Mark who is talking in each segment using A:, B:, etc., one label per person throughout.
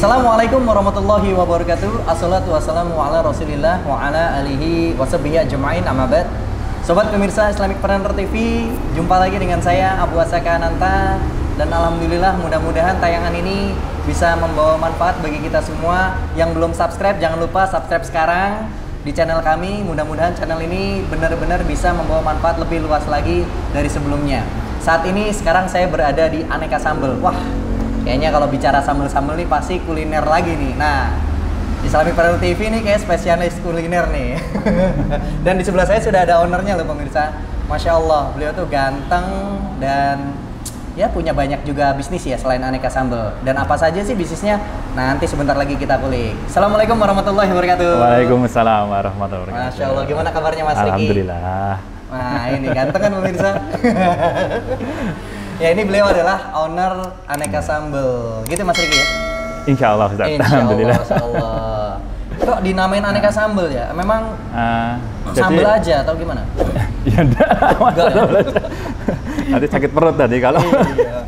A: Assalamualaikum warahmatullahi wabarakatuh. Assalatu wassalamu ala rasulillah wa ala alihi wa sahbihi ajma'in, amma ba'd. Sobat pemirsa Islamic Planner TV, jumpa lagi dengan saya Abu Asaka Ananta. Dan alhamdulillah mudah-mudahan tayangan ini bisa membawa manfaat bagi kita semua. Yang belum subscribe, jangan lupa subscribe sekarang di channel kami. Mudah-mudahan channel ini benar-benar bisa membawa manfaat lebih luas lagi dari sebelumnya. Saat ini sekarang saya berada di Aneka Sambal. Wah, kayaknya kalau bicara sambal-sambal nih pasti kuliner lagi nih. Nah, Islamic Planner TV ini kayak spesialis kuliner nih. Dan di sebelah saya sudah ada ownernya loh pemirsa. Masya Allah, beliau tuh ganteng dan ya punya banyak juga bisnis ya selain Aneka Sambal. Dan apa saja sih bisnisnya? Nanti sebentar lagi kita kulik. Assalamualaikum warahmatullahi wabarakatuh.
B: Waalaikumsalam warahmatullahi wabarakatuh.
A: Masya Allah, gimana kabarnya Mas Riki?
B: Alhamdulillah.
A: Nah, ini ganteng kan pemirsa. Ya, ini beliau adalah owner Aneka Sambal. Gitu Mas Riki ya?
B: Insya Allah Ustaz.
A: Alhamdulillah. Insya Allah. Kok dinamain Aneka Sambal ya? Memang sambal aja atau gimana?
B: Ya enggak. Nanti sakit perut tadi kalau.
A: Iya.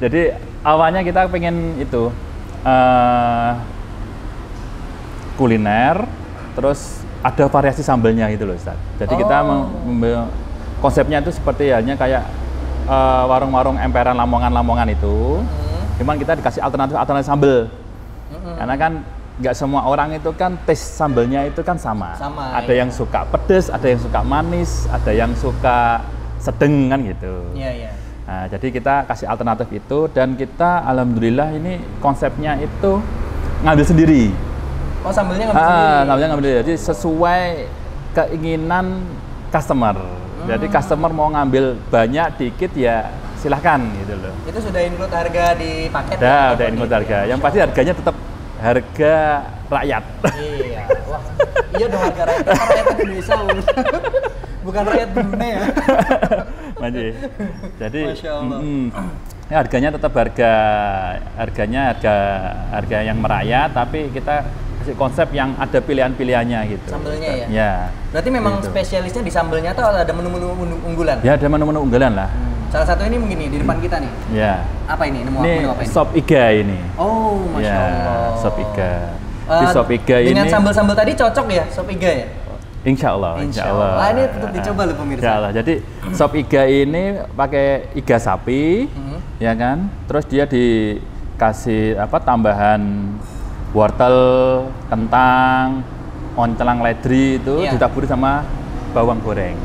B: Jadi awalnya kita pengen itu kuliner, terus ada variasi sambalnya gitu loh Ustaz. Jadi kita konsepnya itu seperti halnya kayak warung-warung emperan Lamongan itu. Cuman kita dikasih alternatif sambal. Karena kan nggak semua orang itu kan taste sambalnya itu kan sama. Ada yang suka pedas, ada yang suka manis, ada yang suka sedeng kan gitu.
A: Iya.
B: Nah, jadi kita kasih alternatif itu dan kita alhamdulillah ini konsepnya itu ngambil sendiri.
A: Oh, sambalnya ngambil sendiri?
B: Sambalnya ngambil sendiri. Jadi sesuai keinginan customer. Jadi customer mau ngambil banyak dikit ya silahkan gitu loh.
A: Itu sudah include harga di paket?
B: Udah include harga. Yang pasti harganya tetap harga rakyat.
A: Iya. Wah, iya dong harga rakyat. Rakyat Indonesia bukan rakyat Brunei ya.
B: Manji. Jadi
A: Masya Allah.
B: Ya, harganya tetap harga yang merakyat, tapi kita kasih konsep yang ada pilihan-pilihannya gitu.
A: Sambelnya ya?
B: Ya.
A: Berarti memang
B: gitu.
A: Spesialisnya di sambelnya atau ada menu-menu unggulan?
B: Ya, ada menu-menu unggulan lah.
A: Salah satu ini mungkin nih di depan kita nih.
B: Ya.
A: Apa ini? Menu apa ini?
B: Sop iga ini.
A: Oh, Masya Allah.
B: Sop iga. Di sop iga ini
A: dengan sambal-sambal tadi cocok ya sop iga ya?
B: Insya Allah.
A: Nah, ini tetap dicoba loh pemirsa.
B: Insya Allah. Jadi sop iga ini pakai iga sapi, ya kan? Terus dia dikasih tambahan wortel, kentang, oncelang ledri itu ditaburi sama bawang goreng.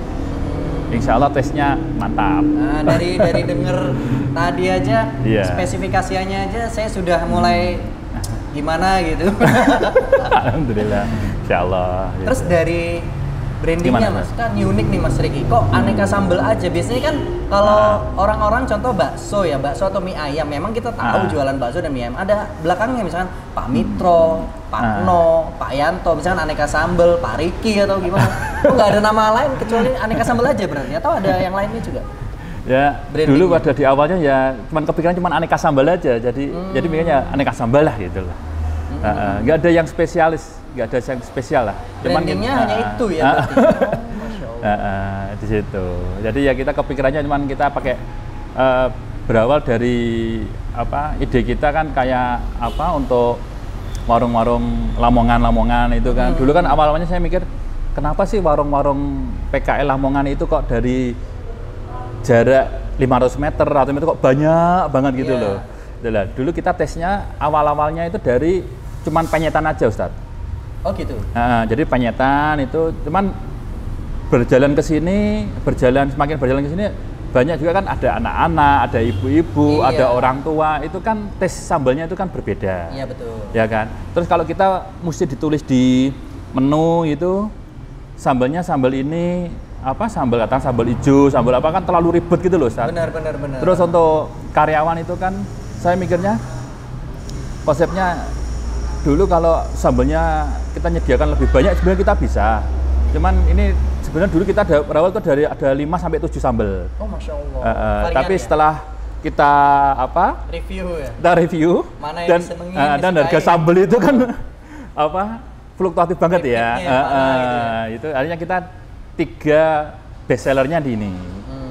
B: Insya Allah taste-nya mantap. Nah,
A: dari denger tadi aja, spesifikasinya aja saya sudah mulai gimana gitu.
B: Alhamdulillah, Insya Allah.
A: Terus gitu. Dari brandingnya Mas, kan unik nih Mas Riki. Kok Aneka Sambal aja? Biasanya kan kalau orang-orang contoh bakso atau mie ayam, memang kita tahu jualan bakso dan mie ayam. Ada belakangnya misalkan Pak Mitro, Pak No, Pak Yanto, misalkan Aneka Sambal, Pak Riki atau gimana. Kok nggak ada nama lain kecuali Aneka Sambal aja berarti? Atau ada yang lainnya juga?
B: Ya, dulu pada di awalnya ya kepikiran cuma Aneka Sambal aja. Jadi mikirnya Aneka Sambal lah gitu lah. Nggak ada yang spesialis. Nggak ada yang spesial lah.
A: Brandingnya hanya itu ya berarti. Masya Allah.
B: Di situ. Jadi ya kita kepikirannya cuman kita pakai berawal dari ide kita kan kayak untuk warung-warung Lamongan itu kan. Dulu kan awalnya saya mikir kenapa sih warung-warung PKL Lamongan itu kok dari jarak 500 meter atau itu kok banyak banget gitu loh. Dulu kita tesnya awal-awalnya itu dari cuman penyetan aja Ustadz.
A: Oh gitu.
B: Jadi penyetan itu cuman semakin berjalan ke sini banyak juga kan ada anak-anak, ada ibu-ibu, ada orang tua, itu kan tes sambalnya itu kan berbeda.
A: Iya betul.
B: Ya kan. Terus kalau kita mesti ditulis di menu itu sambalnya sambal ini sambal kacang, sambal hijau, sambal apa kan terlalu ribet gitu loh Ustaz.
A: Benar.
B: Terus untuk karyawan itu kan saya mikirnya konsepnya dulu kalau sambalnya kita nyediakan lebih banyak sebenarnya kita bisa. Cuman ini sebenarnya dulu kita berawal tuh ada 5 sampai 7 sambal.
A: Oh, Masya Allah.
B: Tapi setelah kita review
A: mana yang
B: dan harga sambal itu kan fluktuatif banget ya. Itu akhirnya kita 3 best sellernya di ini.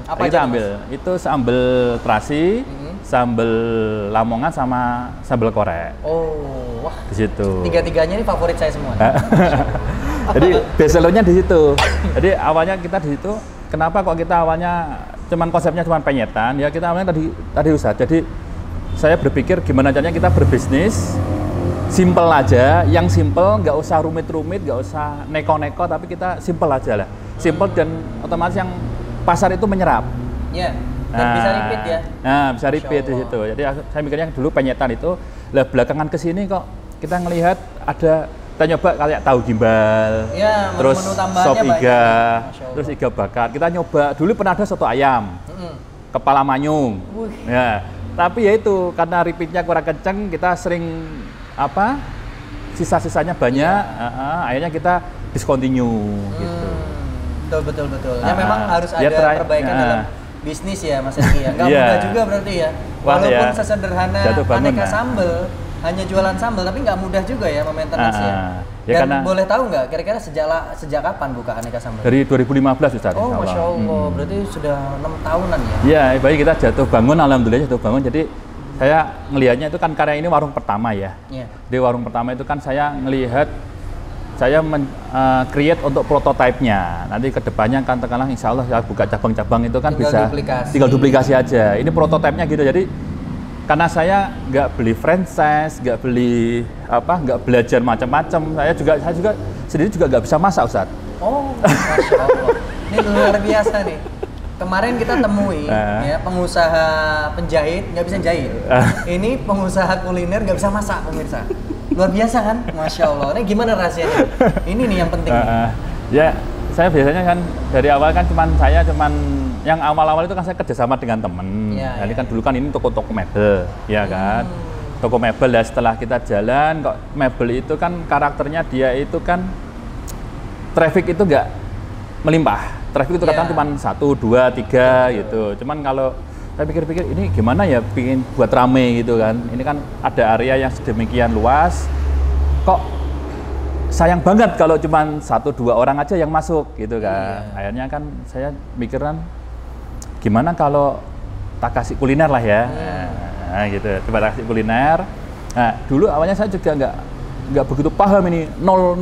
A: Apa
B: kita ambil? Itu sambal terasi, sambal Lamongan sama sambal korek.
A: Oh, wah.
B: Di situ.
A: Tiga-tiganya ini favorit saya semua.
B: Jadi bestsellernya di situ. Jadi awalnya kita di situ. Kenapa kok kita awalnya cuman konsepnya cuman penyetan? Ya kita awalnya tadi usaha. Jadi saya berpikir gimana caranya kita berbisnis simple aja, yang simple, nggak usah rumit-rumit, nggak usah neko-neko, tapi kita simple aja lah. Simple dan otomatis yang pasar itu menyerap.
A: Iya. Dan bisa repeat ya.
B: Nah, bisa repeat di situ. Jadi saya mikirnya dulu penyetan itu, lah belakangan ke sini kok kita ngelihat ada, kita nyoba kayak tahu gimbal,
A: ya,
B: terus sop iga, terus iga bakar. Kita nyoba, dulu pernah ada soto ayam, kepala manyung. Ya, tapi ya itu karena repeatnya kurang kenceng, kita sering apa? Sisa-sisanya banyak, akhirnya kita discontinue gitu.
A: Betul. Ya memang harus ada perbaikan dalam bisnis ya Mas Eki ya. Nggak mudah juga berarti ya. Walaupun sesederhana aneka sambel, hanya jualan sambel, tapi nggak mudah juga ya maintenance ya. Dan karena, boleh tahu nggak kira-kira sejak kapan buka aneka sambel?
B: Dari 2015 Ustaz.
A: Oh Masya Allah, berarti sudah 6 tahunan ya?
B: Iya, baik kita jatuh bangun, alhamdulillah jatuh bangun. Jadi saya ngelihatnya itu kan karya ini warung pertama ya. Di warung pertama itu kan saya ngelihat, saya create untuk prototipenya. Nanti kedepannya kan terkenal insya Allah saya buka cabang-cabang itu kan tinggal duplikasi aja. Ini prototipenya gitu. Jadi karena saya nggak beli franchise, nggak beli nggak belajar macam-macam. Saya juga sendiri juga nggak bisa masak, Ustaz.
A: Oh, Masya Allah. Ini luar biasa nih. Kemarin kita temui ya pengusaha penjahit nggak bisa jahit. Ini pengusaha kuliner nggak bisa masak, pemirsa. Luar biasa kan, Masya Allah. Ini gimana rahasianya? Ini nih yang penting.
B: Ya, saya biasanya kan dari awal kan cuman yang awal-awal itu kan saya kerjasama dengan temen. Jadi kan dulu kan ini toko-toko mebel, ya kan. Toko mebel ya, setelah kita jalan kok mebel itu kan karakternya dia itu kan traffic itu nggak melimpah. Traffic itu kadang cuma 1, 2, 3 gitu. Cuman kalau saya pikir-pikir ini gimana ya pingin buat rame gitu kan. Ini kan ada area yang sedemikian luas, kok sayang banget kalau cuma 1, 2 orang aja yang masuk gitu kan. Akhirnya kan saya mikiran gimana kalau tak kasih kuliner lah ya. Nah gitu, coba kasih kuliner. Nah dulu awalnya saya juga nggak begitu paham ini nol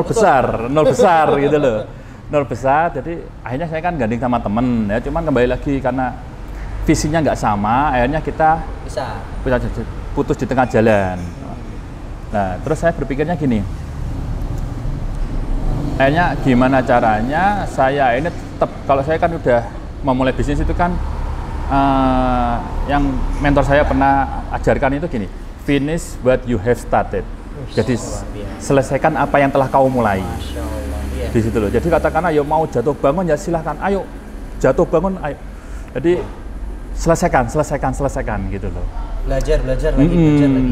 B: besar gitu loh. Nol besar, jadi akhirnya saya kan gandeng sama temen ya, cuman kembali lagi karena visinya nggak sama, akhirnya kita bisa putus di tengah jalan. Nah, terus saya berpikirnya gini, akhirnya gimana caranya saya ini tetap, kalau saya kan udah memulai bisnis itu kan yang mentor saya pernah ajarkan itu gini, finish what you have started. Jadi selesaikan apa yang telah kau mulai. Di situ loh. Jadi katakan ayo mau jatuh bangun ya silahkan, ayo jatuh bangun, ayo. Jadi selesaikan gitu loh. Belajar lagi.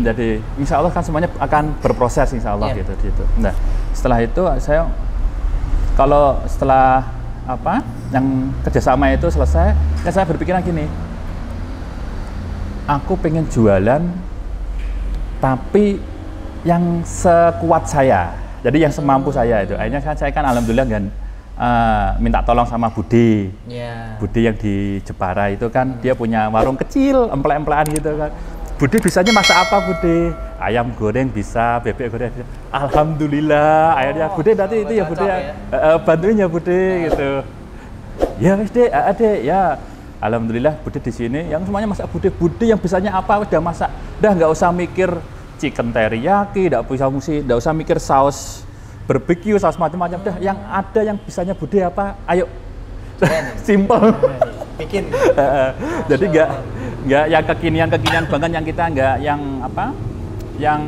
B: Jadi insya Allah kan semuanya akan berproses insya Allah gitu. Nah setelah itu saya kalau setelah yang kerjasama itu selesai, ya saya berpikiran gini, aku pengen jualan tapi yang sekuat saya. Jadi yang semampu saya itu. Akhirnya saya kan alhamdulillah kan minta tolong sama Budi. Budi yang di Jepara itu kan dia punya warung kecil, emplek-emplekan gitu kan. Budi bisanya masak apa Budi? Ayam goreng bisa, bebek goreng bisa. Alhamdulillah. Akhirnya Budi nanti itu ya Budi bantuin ya Budi gitu. Ya wis Dek, Dek ya. Alhamdulillah Budi di sini yang semuanya masak Budi yang bisanya apa udah masak. Udah nggak usah mikir chicken teriyaki, tidak usah mikir saus barbecue, saus macam-macam. Dah yang ada yang bisanya Budi apa, ayo simple bikin. Jadi nggak yang kekinian banget, yang kita nggak yang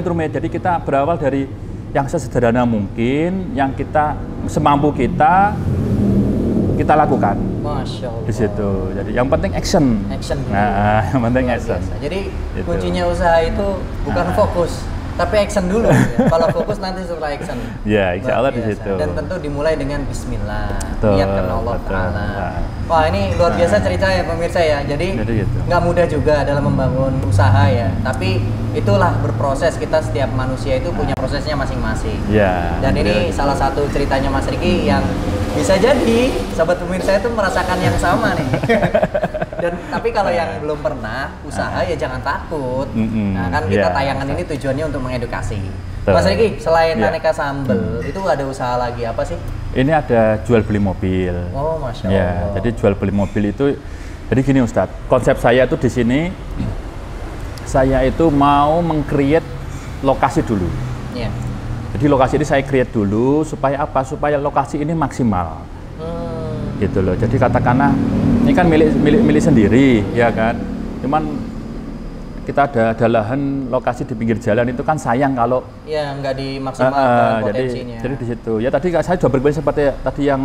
B: rumit. Jadi kita berawal dari yang sesederhana mungkin, yang kita semampu kita lakukan. Masya Allah. Di situ. Jadi yang penting action. Nah, yang penting action.
A: Jadi kuncinya usaha itu bukan fokus, tapi action dulu. Ya. Kalau fokus nanti setelah action.
B: Ya, insya Allah di situ.
A: Dan tentu dimulai dengan Bismillah. Niat karena Allah Taala. Wah ini luar biasa cerita ya pemirsa ya. Jadi nggak mudah juga dalam membangun usaha ya. Tapi itulah berproses, kita setiap manusia itu punya prosesnya masing-masing.
B: Ya.
A: Dan ini salah satu ceritanya Mas Riki yang bisa jadi sahabat pemirsa itu merasakan yang sama nih. Dan tapi kalau yang belum pernah usaha ya jangan takut. Nah, kan kita tayangan ini tujuannya untuk mengedukasi. Mas Riki, selain aneka sambel, itu ada usaha lagi apa sih?
B: Ini ada jual beli mobil.
A: Oh, Masya Allah.
B: Ya, jadi jual beli mobil itu, jadi gini Ustadz, konsep saya itu di sini, saya itu mau meng-create lokasi dulu.
A: Yeah.
B: Jadi lokasi ini saya create dulu supaya apa? Supaya lokasi ini maksimal. Gitu loh. Jadi katakanlah ini kan milik sendiri, ya kan. Cuman kita ada lahan lokasi di pinggir jalan itu kan sayang kalau
A: ya nggak dimaksimalkan potensinya.
B: Jadi di situ. Ya tadi saya juga berbeda seperti tadi yang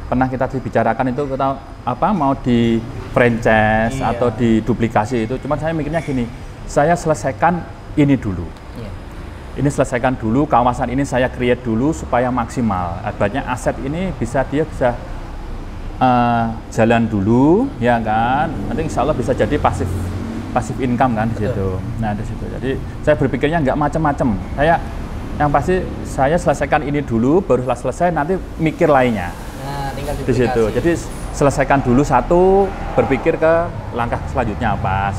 B: pernah kita bicarakan itu, kita apa mau di franchise atau diduplikasi itu. Cuman saya mikirnya gini, saya selesaikan ini dulu. Ini selesaikan dulu, kawasan ini saya create dulu supaya maksimal. Akibatnya aset ini dia bisa jalan dulu, ya kan. Nanti insya Allah bisa jadi pasif income kan di situ. Nah di situ. Jadi saya berpikirnya nggak macam-macam. Yang pasti saya selesaikan ini dulu, baru setelah selesai nanti mikir lainnya.
A: Nah, tinggal
B: di situ. Jadi selesaikan dulu satu, berpikir ke langkah selanjutnya apa.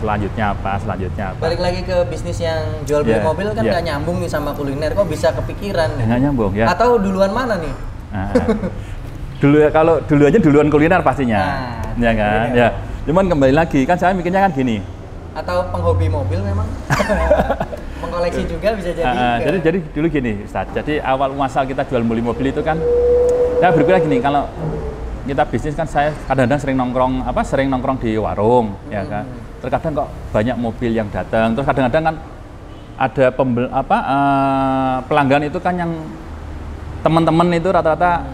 A: Balik lagi ke bisnis yang jual beli mobil kan nggak nyambung nih sama kuliner. Kok bisa kepikiran?
B: Nggak nyambung ya.
A: Atau duluan mana nih?
B: Nah, kalau duluan kuliner pastinya, ya kan. Ya. Cuman kembali lagi kan saya mikirnya kan gini.
A: Atau penghobi mobil memang mengkoleksi juga bisa jadi.
B: Jadi dulu gini Ustaz, jadi awal muasal kita jual beli mobil itu kan saya berpikir gini, kalau kita bisnis kan saya kadang-kadang sering nongkrong di warung, ya kan. Terkadang kok banyak mobil yang datang, terus kadang-kadang kan ada pelanggan itu kan yang teman-teman itu rata-rata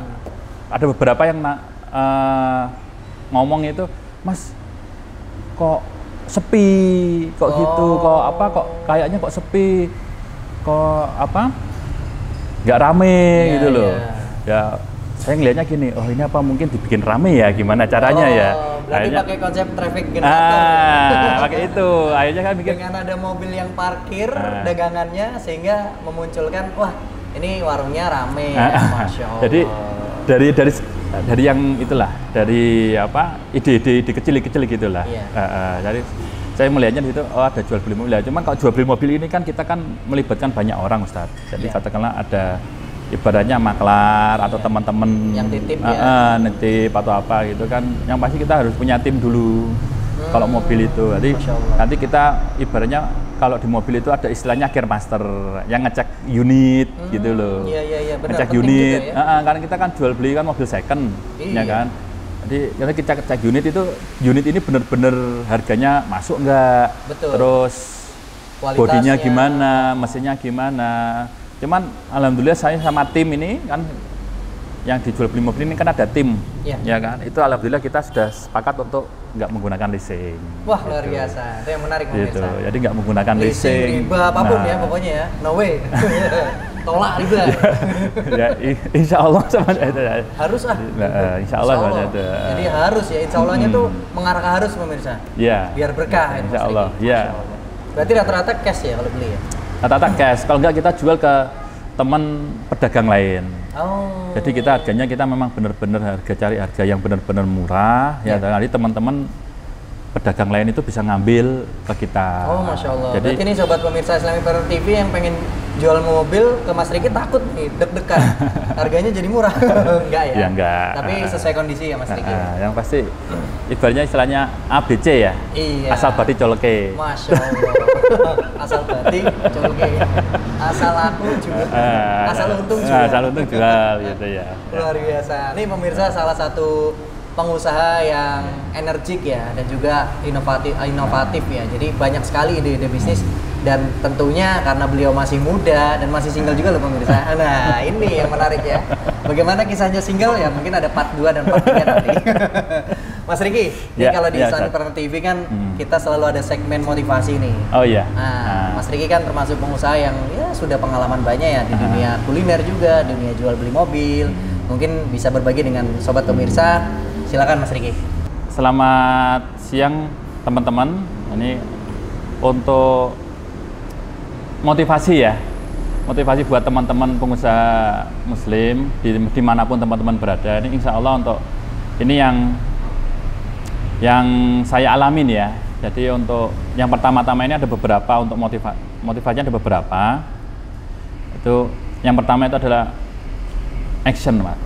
B: ada beberapa yang ngomong itu, Mas kok sepi, kok gitu, kok kayaknya kok sepi, kok nggak rame gitu loh. Ya saya ngelihatnya gini, oh ini apa mungkin dibikin rame ya, gimana caranya ya?
A: Berarti pakai konsep traffic generator.
B: Pakai itu, akhirnya kan bikin
A: dengan ada mobil yang parkir dagangannya sehingga memunculkan, wah ini warungnya rame, Masya Allah.
B: Jadi dari yang itulah, dari ide-ide kecil-kecil gitulah. Jadi saya melihatnya di situ, ada jual beli mobil. Cuman kalau jual beli mobil ini kan kita kan melibatkan banyak orang Ustaz. Jadi katakanlah ada ibaratnya maklar atau teman-teman
A: yang nitip
B: nitip atau apa gitu kan. Yang pasti kita harus punya tim dulu. Kalau mobil itu, jadi nanti kita ibaratnya kalau di mobil itu ada istilahnya care master yang ngecek unit gitu loh.
A: Iya, benar.
B: Ngecek unit, karena kita kan jual beli kan mobil second, ya kan. Jadi kita cek unit itu, unit ini benar-benar harganya masuk nggak, terus bodinya gimana, mesinnya gimana. Cuman alhamdulillah saya sama tim ini kan yang dijual beli mobil ini kan ada tim, ya kan. Itu alhamdulillah kita sudah sepakat untuk nggak menggunakan leasing.
A: Wah luar biasa, itu yang menarik
B: gitu. Jadi nggak menggunakan leasing.
A: Riba apapun ya pokoknya ya, no way. Tolak riba.
B: Ya insya Allah sama itu.
A: Harus
B: insya Allah sama itu.
A: Jadi harus ya, insya Allahnya tuh mengarah ke harus pemirsa.
B: Iya.
A: Biar berkah.
B: Insya Allah. Iya.
A: Berarti rata-rata cash ya kalau beli ya?
B: Rata-rata cash. Kalau nggak kita jual ke teman pedagang lain. Jadi kita harganya kita memang benar-benar cari harga yang benar-benar murah ya. Jadi teman-teman pedagang lain itu bisa ngambil ke kita.
A: Oh Masya Allah. Jadi berarti ini sobat pemirsa Islamic Partner TV yang pengen jual mobil ke Mas Riki takut nih, deg-degan. Harganya jadi murah. Enggak ya?
B: Ya enggak.
A: Tapi sesuai kondisi ya Mas Riki.
B: Yang pasti ibaratnya istilahnya ABC ya.
A: Iya.
B: Asal bati colke.
A: Masya Allah. Asal bati colke. Asal aku juga. Asal untung juga.
B: Asal untung jual gitu ya.
A: Luar biasa. Nih pemirsa salah satu pengusaha yang energik ya dan juga inovatif ya. Jadi banyak sekali ide-ide bisnis dan tentunya karena beliau masih muda dan masih single juga loh pemirsa. Nah, ini yang menarik ya. Bagaimana kisahnya single ya? Mungkin ada part 2 dan part 3 nanti. Mas Riki, ini kalau di Islamic Partner TV kan kita selalu ada segmen motivasi nih.
B: Oh iya.
A: Nah, Mas Riki kan termasuk pengusaha yang ya sudah pengalaman banyak ya di dunia kuliner juga, dunia jual beli mobil. Mungkin bisa berbagi dengan sobat pemirsa. Silakan Mas Riki.
B: Selamat siang teman-teman. Ini untuk motivasi ya. Motivasi buat teman-teman pengusaha muslim dimanapun teman-teman berada. Ini insya Allah untuk ini yang yang saya alamin ya. Jadi untuk yang pertama-tama ini ada beberapa, untuk motivasinya ada beberapa. Itu yang pertama itu adalah action, Pak.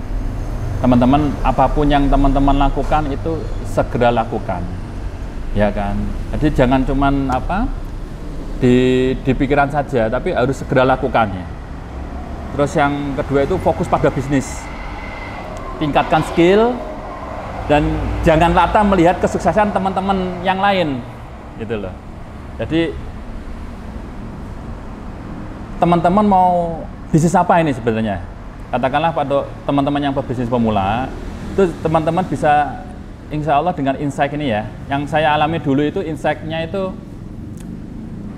B: Teman-teman, apapun yang teman-teman lakukan itu segera lakukan, ya kan. Jadi jangan cuman di pikiran saja, tapi harus segera lakukannya. Terus yang kedua itu fokus pada bisnis, tingkatkan skill, dan jangan lata melihat kesuksesan teman-teman yang lain, gitu loh. Jadi teman-teman mau bisnis apa ini sebenarnya? Katakanlah pada teman-teman yang berbisnis pemula, itu teman-teman bisa insya Allah dengan insight ini ya. Yang saya alami dulu itu insight-nya itu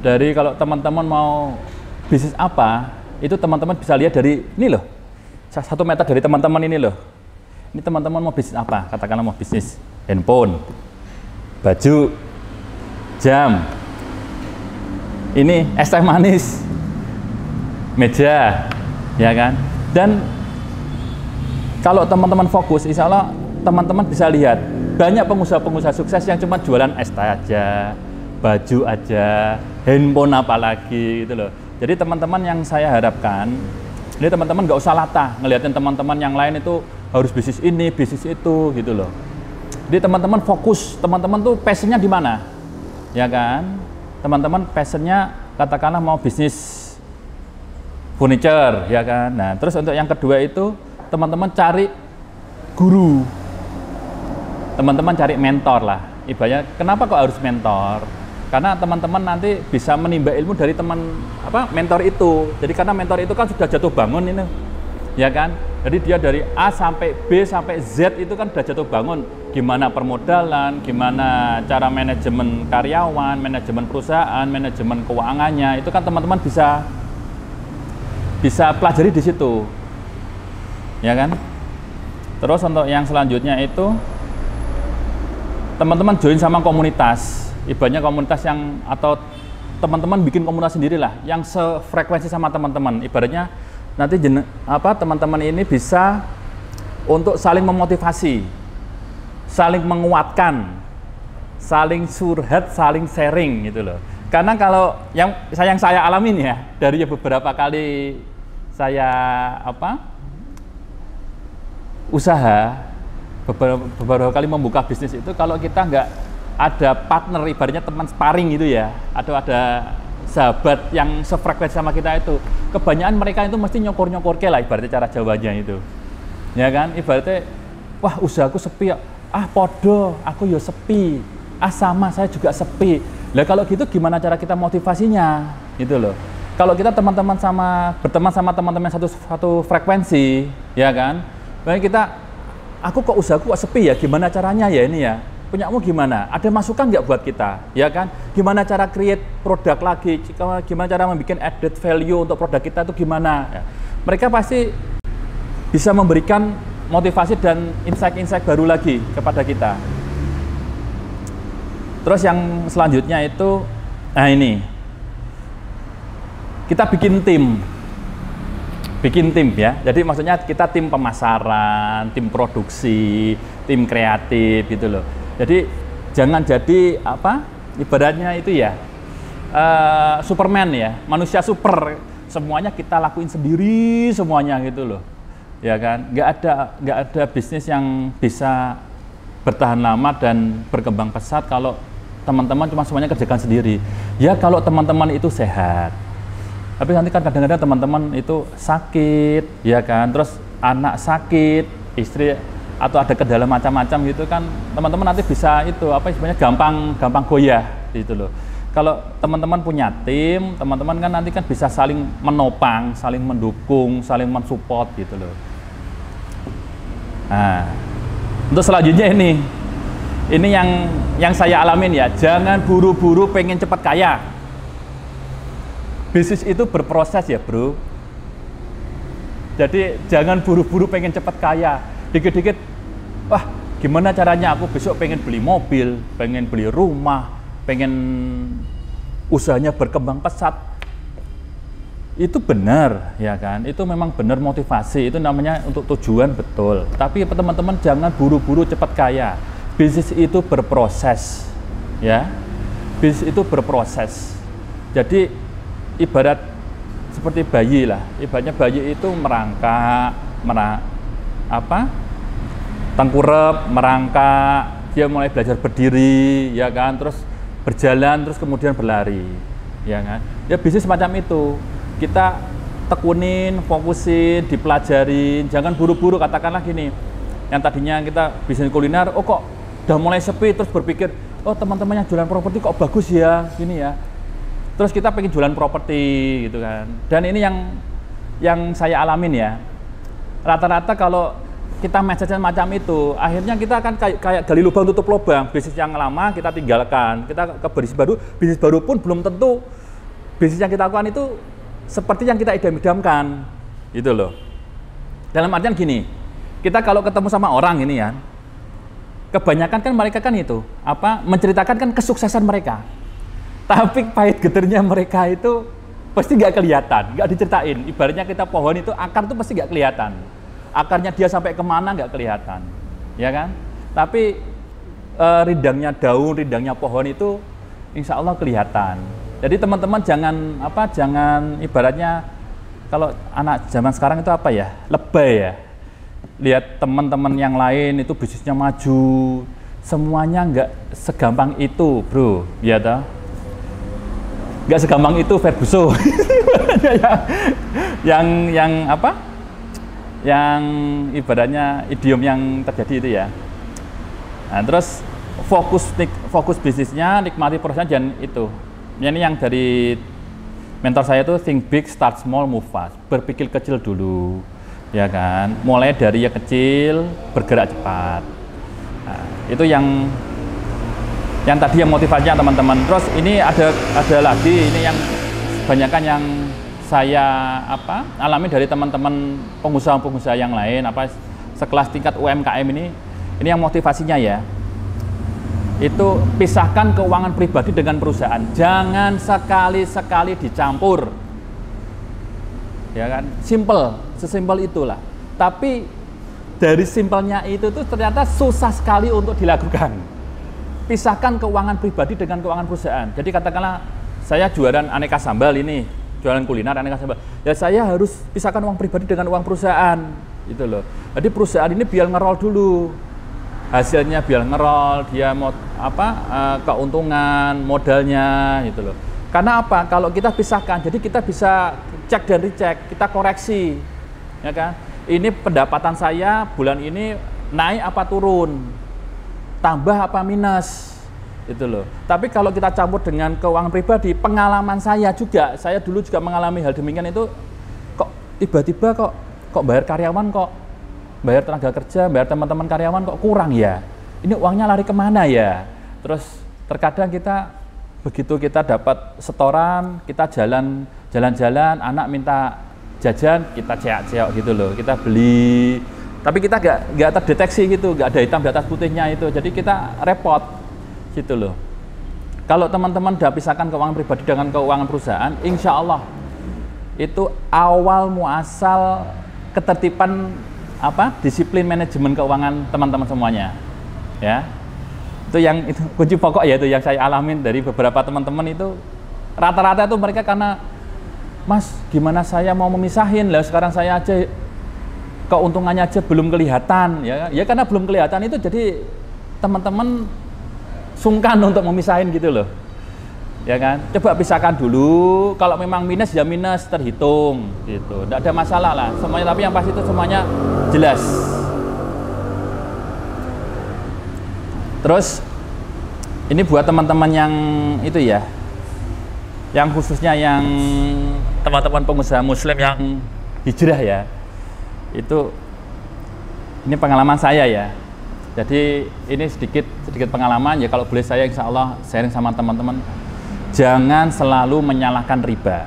B: dari kalau teman-teman mau bisnis apa, itu teman-teman bisa lihat dari ini loh, 1 meter dari teman-teman ini loh. Ini teman-teman mau bisnis apa? Katakanlah mau bisnis handphone, baju, jam, ini es teh manis, meja, ya kan? Dan kalau teman-teman fokus, insya Allah teman-teman bisa lihat banyak pengusaha-pengusaha sukses yang cuma jualan es teh aja, baju aja, handphone apalagi gitu loh. Jadi teman-teman yang saya harapkan, ini teman-teman nggak usah latah ngeliatin teman-teman yang lain itu harus bisnis ini, bisnis itu gitu loh. Jadi teman-teman fokus, teman-teman tuh passionnya di mana, ya kan? Teman-teman passionnya katakanlah mau bisnis furniture, ya kan? Nah, terus untuk yang kedua itu teman-teman cari guru, teman-teman cari mentor lah. Ibaratnya kenapa kok harus mentor? Karena teman-teman nanti bisa menimba ilmu dari mentor itu. Jadi karena mentor itu kan sudah jatuh bangun ini, ya kan? Jadi dia dari A sampai B sampai Z itu kan sudah jatuh bangun. Gimana permodalan, gimana cara manajemen karyawan, manajemen perusahaan, manajemen keuangannya, itu kan teman-teman bisa pelajari di situ, ya kan? Terus untuk yang selanjutnya itu teman-teman join sama komunitas, ibaratnya komunitas yang atau teman-teman bikin komunitas sendiri lah, yang sefrekuensi sama teman-teman. Ibaratnya nanti teman-teman ini bisa untuk saling memotivasi, saling menguatkan, saling curhat, saling sharing gitu loh. Karena kalau yang saya alamin ya dari beberapa kali saya usaha, beberapa kali membuka bisnis itu, kalau kita nggak ada partner, ibaratnya teman sparring gitu ya, atau ada sahabat yang sefrekuensi sama kita itu, kebanyakan mereka itu mesti nyokor-nyokor lah, ibaratnya cara Jawanya itu, ya kan? Ibaratnya, wah usahaku sepi ya, podo, aku ya sepi, sama saya juga sepi. Lah kalau gitu gimana cara kita motivasinya, gitu loh? Kalau kita berteman sama teman-teman satu frekuensi, ya kan? Makanya kita, aku kok usahaku kok sepi ya, gimana caranya ya ini ya? Punyamu gimana? Ada masukan nggak buat kita? Ya kan? Gimana cara create produk lagi? Gimana cara membuat added value untuk produk kita itu gimana? Ya. Mereka pasti bisa memberikan motivasi dan insight-insight baru lagi kepada kita. Terus yang selanjutnya itu, ini kita bikin tim ya. Jadi maksudnya kita tim pemasaran, tim produksi, tim kreatif gitu loh. Jadi jangan jadi ibaratnya itu ya Superman ya, manusia super, semuanya kita lakuin sendiri semuanya gitu loh, ya kan? Nggak ada bisnis yang bisa bertahan lama dan berkembang pesat kalau teman-teman cuma semuanya kerjakan sendiri. Ya kalau teman-teman itu sehat, tapi nanti kan kadang-kadang teman-teman itu sakit, ya kan? Terus anak sakit, istri atau ada kendala macam-macam gitu kan, teman-teman nanti bisa itu sebenarnya gampang goyah gitu loh. Kalau teman-teman punya tim, teman-teman kan nanti kan bisa saling menopang, saling mendukung, saling mensupport gitu loh. Nah, untuk selanjutnya ini yang saya alamin ya, jangan buru-buru pengen cepat kaya. Bisnis itu berproses ya bro. Jadi jangan buru-buru pengen cepat kaya. Dikit-dikit, wah gimana caranya aku besok pengen beli mobil, pengen beli rumah, pengen usahanya berkembang pesat. Itu benar, ya kan? Itu memang benar motivasi, itu namanya untuk tujuan betul. Tapi teman-teman jangan buru-buru cepat kaya. bisnis itu berproses, ya. Bisnis itu berproses. Jadi ibarat seperti bayi lah. Ibaratnya bayi itu tengkurap, merangkak, dia mulai belajar berdiri, ya kan, terus berjalan, terus kemudian berlari, ya kan. Ya bisnis semacam itu. Kita tekunin, fokusin, dipelajarin, jangan buru-buru. Katakanlah gini, yang tadinya kita bisnis kuliner, oh kok udah mulai sepi, terus berpikir, oh teman-teman yang jualan properti kok bagus ya, gini ya. Terus kita pengen jualan properti gitu kan. Dan ini yang saya alamin ya. Rata-rata kalau kita mindset macam itu, akhirnya kita akan kayak gali lubang tutup lubang. Bisnis yang lama kita tinggalkan, kita ke bisnis baru pun belum tentu bisnis yang kita lakukan itu seperti yang kita idam-idamkan, gitu loh. Dalam artian gini, kita kalau ketemu sama orang ini ya, kebanyakan kan mereka kan itu menceritakan kan kesuksesan mereka, tapi pahit getirnya mereka itu pasti nggak kelihatan, nggak diceritain. Ibaratnya kita pohon itu akar itu pasti nggak kelihatan, akarnya dia sampai kemana nggak kelihatan, ya kan? Tapi rindangnya daun, rindangnya pohon itu insya Allah kelihatan. Jadi teman-teman jangan ibaratnya kalau anak zaman sekarang itu lebay ya. Lihat teman-teman yang lain itu bisnisnya maju, semuanya nggak segampang itu, bro, ya toh? Nggak segampang itu Ferguson. yang ibaratnya idiom yang terjadi itu ya. Nah, terus fokus bisnisnya, nikmati prosesnya, jangan itu. Ini yang dari mentor saya itu think big, start small, move fast. Berpikir kecil dulu. Ya kan, mulai dari yang kecil, bergerak cepat. Nah, itu yang tadi yang motivasinya teman-teman. Terus ini ada lagi, ini yang kebanyakan yang saya alami dari teman-teman pengusaha-pengusaha yang lain, sekelas tingkat UMKM ini yang motivasinya ya. Itu pisahkan keuangan pribadi dengan perusahaan. Jangan sekali-sekali dicampur. Ya kan, sesimpel itulah. Tapi dari simpelnya itu tuh ternyata susah sekali untuk dilakukan. Pisahkan keuangan pribadi dengan keuangan perusahaan. Jadi katakanlah saya jualan aneka sambal ini, jualan kuliner aneka sambal. Ya saya harus pisahkan uang pribadi dengan uang perusahaan, gitu loh. Jadi perusahaan ini biar ngerol dulu. Hasilnya biar ngerol, dia mau keuntungan, modalnya, gitu loh. Karena apa? Kalau kita pisahkan, jadi kita bisa cek dan recheck, kita koreksi, ya kan? Ini pendapatan saya bulan ini naik apa turun, tambah apa minus, itu loh. Tapi kalau kita campur dengan keuangan pribadi, pengalaman saya dulu juga mengalami hal demikian itu, kok tiba-tiba kok bayar karyawan kok, bayar tenaga kerja, bayar teman-teman karyawan kok kurang ya? Ini uangnya lari kemana ya? Terus terkadang begitu kita dapat setoran, kita jalan-jalan, anak minta jajan, kita ceak-ceak gitu loh, kita beli, tapi kita nggak terdeteksi gitu, nggak ada hitam di atas putihnya itu, jadi kita repot gitu loh. Kalau teman-teman udah pisahkan keuangan pribadi dengan keuangan perusahaan, insya Allah itu awal muasal ketertiban disiplin manajemen keuangan teman-teman semuanya, ya. Itu kunci pokok ya, itu yang saya alamin dari beberapa teman-teman itu. Rata-rata itu mereka karena, Mas, gimana saya mau memisahin lah, sekarang saya aja keuntungannya aja belum kelihatan, ya karena belum kelihatan itu jadi teman-teman sungkan untuk memisahin gitu loh, ya kan. Coba pisahkan dulu, kalau memang minus ya minus, terhitung gitu, tidak ada masalah lah semuanya, tapi yang pasti itu semuanya jelas. Terus ini buat teman-teman yang itu ya, yang khususnya yang teman-teman pengusaha muslim yang hijrah ya, itu ini pengalaman saya ya. Jadi ini sedikit pengalaman ya, kalau boleh saya insya Allah sharing sama teman-teman. Jangan selalu menyalahkan riba.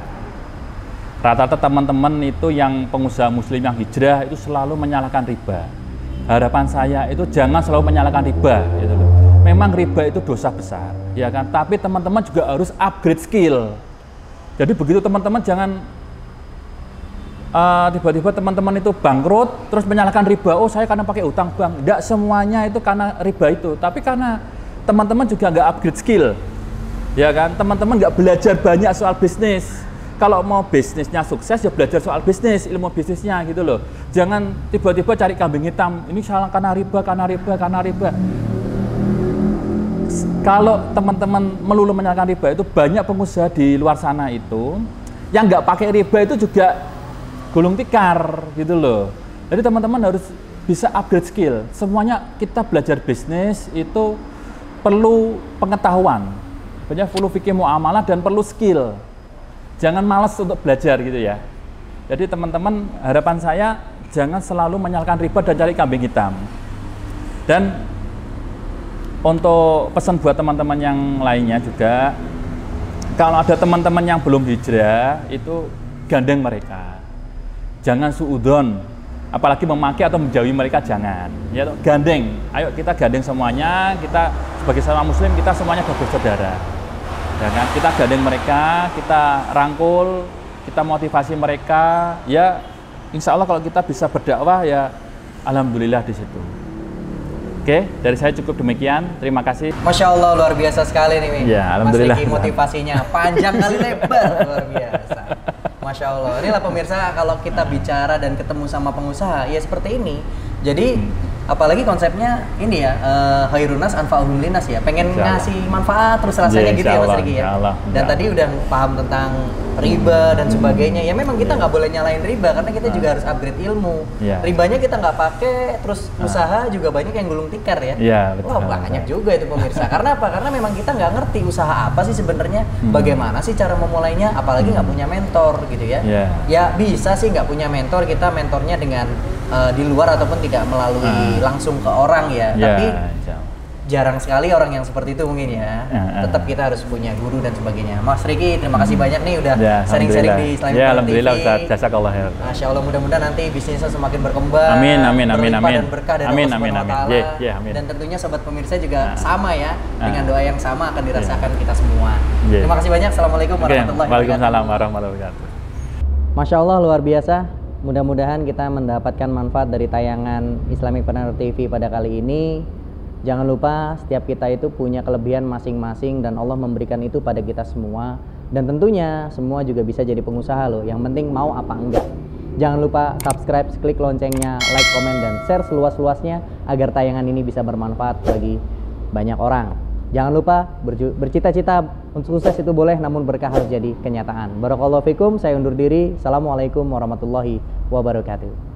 B: Rata-rata teman-teman itu yang pengusaha muslim yang hijrah itu selalu menyalahkan riba. Harapan saya itu jangan selalu menyalahkan riba, gitu loh. Memang riba itu dosa besar, ya kan? Tapi teman-teman juga harus upgrade skill. Jadi begitu teman-teman jangan tiba-tiba teman-teman itu bangkrut terus menyalahkan riba, oh saya karena pakai utang bank. Tidak semuanya itu karena riba itu, tapi karena teman-teman juga nggak upgrade skill, ya kan? Teman-teman nggak belajar banyak soal bisnis. Kalau mau bisnisnya sukses ya belajar soal bisnis, ilmu bisnisnya gitu loh. Jangan tiba-tiba cari kambing hitam, ini salah karena riba, karena riba, karena riba. Kalau teman-teman melulu menyalahkan riba, itu banyak pengusaha di luar sana itu yang nggak pakai riba itu juga gulung tikar gitu loh. Jadi teman-teman harus bisa upgrade skill. Semuanya kita belajar bisnis itu perlu pengetahuan, perlu fikih muamalah dan perlu skill. Jangan malas untuk belajar gitu ya. Jadi teman-teman, harapan saya jangan selalu menyalahkan riba dan cari kambing hitam. Dan untuk pesan buat teman-teman yang lainnya juga, kalau ada teman-teman yang belum hijrah itu gandeng mereka. Jangan suudon, apalagi memakai atau menjauhi mereka, jangan. Ya, gandeng. Ayo kita gandeng semuanya. Kita sebagai sesama muslim, kita semuanya bersaudara. Ya kan? Kita gandeng mereka, kita rangkul, kita motivasi mereka. Ya, insya Allah kalau kita bisa berdakwah ya, alhamdulillah di situ. Oke, dari saya cukup demikian. Terima kasih.
A: Masya Allah, luar biasa sekali nih,
B: ya, alhamdulillah.
A: Mas Riki motivasinya panjang kali lebar, luar biasa. Masya Allah, inilah pemirsa kalau kita bicara dan ketemu sama pengusaha ya seperti ini. Jadi apalagi konsepnya ini ya, khairunas anfa'uhum linnas ya, pengen ngasih manfaat terus rasanya gitu ya Mas Riki ya. Dan tadi udah paham tentang riba dan sebagainya. Ya memang kita nggak boleh nyalain riba karena kita juga harus upgrade ilmu. Ribanya kita nggak pakai, terus usaha juga banyak yang gulung tikar ya. Wah, banyak juga itu pemirsa. Karena apa? Karena memang kita nggak ngerti usaha apa sih sebenarnya, bagaimana sih cara memulainya, apalagi nggak punya mentor gitu ya. Ya bisa sih nggak punya mentor, kita mentornya dengan di luar ataupun tidak melalui langsung ke orang ya. Tapi jarang sekali orang yang seperti itu mungkin ya. Tetap kita harus punya guru dan sebagainya. Mas Riki, terima kasih banyak nih udah sharing-sharing di Islamic TV.
B: Alhamdulillah Ustaz, jazakallah khair.
A: Masya Allah, mudah-mudahan nanti bisnisnya semakin berkembang.
B: Amin.
A: Dan berkah dari Allah Subhanahu wa Ta'ala. Dan tentunya sobat pemirsa juga sama ya, dengan doa yang sama akan dirasakan kita semua. Terima kasih banyak. Assalamualaikum warahmatullahi wabarakatuh.
B: Waalaikumsalam warahmatullahi wabarakatuh.
A: Masya Allah, luar biasa. Mudah-mudahan kita mendapatkan manfaat dari tayangan Islamic Partner TV pada kali ini. Jangan lupa setiap kita itu punya kelebihan masing-masing dan Allah memberikan itu pada kita semua. Dan tentunya semua juga bisa jadi pengusaha loh. Yang penting mau apa enggak. Jangan lupa subscribe, klik loncengnya, like, komen, dan share seluas-luasnya agar tayangan ini bisa bermanfaat bagi banyak orang. Jangan lupa bercita-cita untuk sukses itu boleh, namun berkah harus jadi kenyataan. Barakallahu fikum, saya undur diri. Assalamualaikum warahmatullahi wabarakatuh.